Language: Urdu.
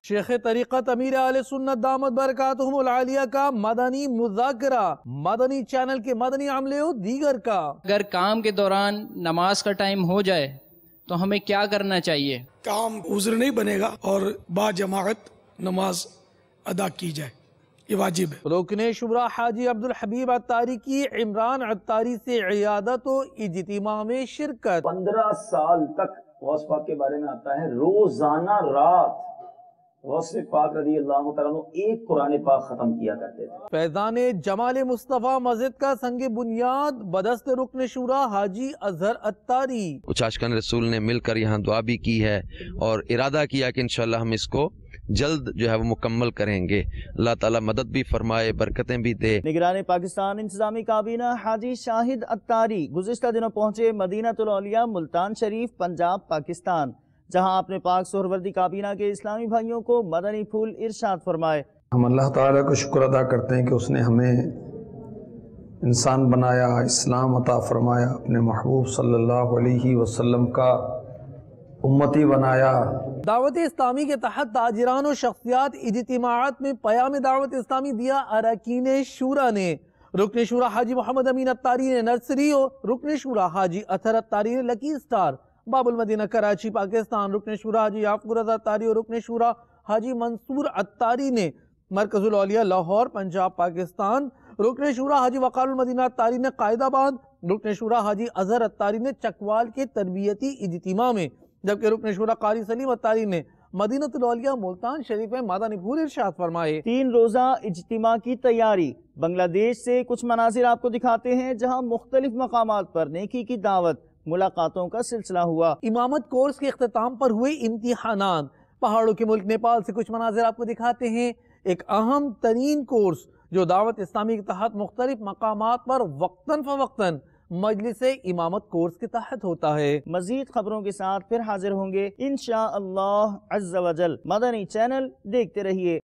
شیخ طریقت امیر اہل سنت دامت برکاتہم العالیہ کا مدنی مذاکرہ، مدنی چینل کے مدنی عملے و دیگر کا۔ اگر کام کے دوران نماز کا ٹائم ہو جائے تو ہمیں کیا کرنا چاہیے؟ کام عذر نہیں بنے گا اور با جماعت نماز ادا کی جائے، یہ واجب ہے۔ رکن شورا حاجی عبدالحبیب عطاری کی عمران عطاری سے عیادت و اجتماع میں شرکت۔ 15 سال تک غوث پاک کے بارے میں آتا ہے روزانہ رات غوث پاک رضی اللہ تعالیٰ عنہ ایک قرآن پاک ختم کیا کرتے تھے۔ فیضان جمال مصطفیٰ مسجد کا سنگ بنیاد بدست رکن شورا حاجی اظہر عطاری۔ کچھ عاشقان رسول نے مل کر یہاں دعا بھی کی ہے اور ارادہ کیا کہ انشاءاللہ ہم اس کو جلد جو ہے وہ مکمل کریں گے۔ اللہ تعالیٰ مدد بھی فرمائے، برکتیں بھی دے۔ نگران پاکستان انتظامی کابینہ حاجی شاہد عطاری گزشتہ دنوں پہنچے مدینہ الاولیاء ملتان شریف پنجاب پاکستان، جہاں اپنے پاک سہروردی کابینہ کے اسلامی بھائیوں کو مدنی پھول ارشاد فرمائے۔ ہم اللہ تعالیٰ کو شکر ادا کرتے ہیں کہ اس نے ہمیں انسان بنایا، اسلام عطا فرمایا، اپنے محبوب صلی اللہ علیہ وسلم کا امتی بنایا۔ دعوت اسلامی کے تحت تاجران و شخصیات اجتماعات میں پیام دعوت اسلامی دیا اراکین شورا نے۔ رکن شورا حاجی محمد امین عطاری نے نرسری اور رکن شورا حاجی اطہر عطاری نے لکی سٹار باب المدینہ کراچی پاکستان، رکن شورا حاجی یعقوب رضا عطاری اور رکن شورا حاجی منصور عطاری نے مرکز الاولیاء لاہور پنجاب پاکستان، رکن شورا حاجی وقار المدینہ عطاری نے قائد آباد، رکن شورا حاجی اظہر عطاری نے چکوال کے تربیتی اجتماع میں، جبکہ رکن شورا قاری سلیم عطاری نے مدینہ الاولیاء ملتان شریف میں مدنی پھول ارشاد فرمائے۔ 3 روزہ اجتماع کی تیاری۔ بنگلہ دیش سے کچھ مناظر آپ کو دکھاتے ہیں جہاں مختلف مقامات پر نیکی کی دعوت، ملاقاتوں کا سلسلہ ہوا۔ امامت کورس کے اختتام پر ہوئے امتحانات۔ پہاڑوں کے ملک نیپال سے کچھ مناظر آپ کو دکھاتے ہیں۔ ایک اہم ترین کورس جو دعوت اسلامی کے تحت مختلف مقامات پر وقتاً فوقتاً مجلس امامت کورس کے تحت ہوتا ہے۔ مزید خبروں کے ساتھ پھر حاضر ہوں گے انشاءاللہ عز و جل۔ مدنی چینل دیکھتے رہیے۔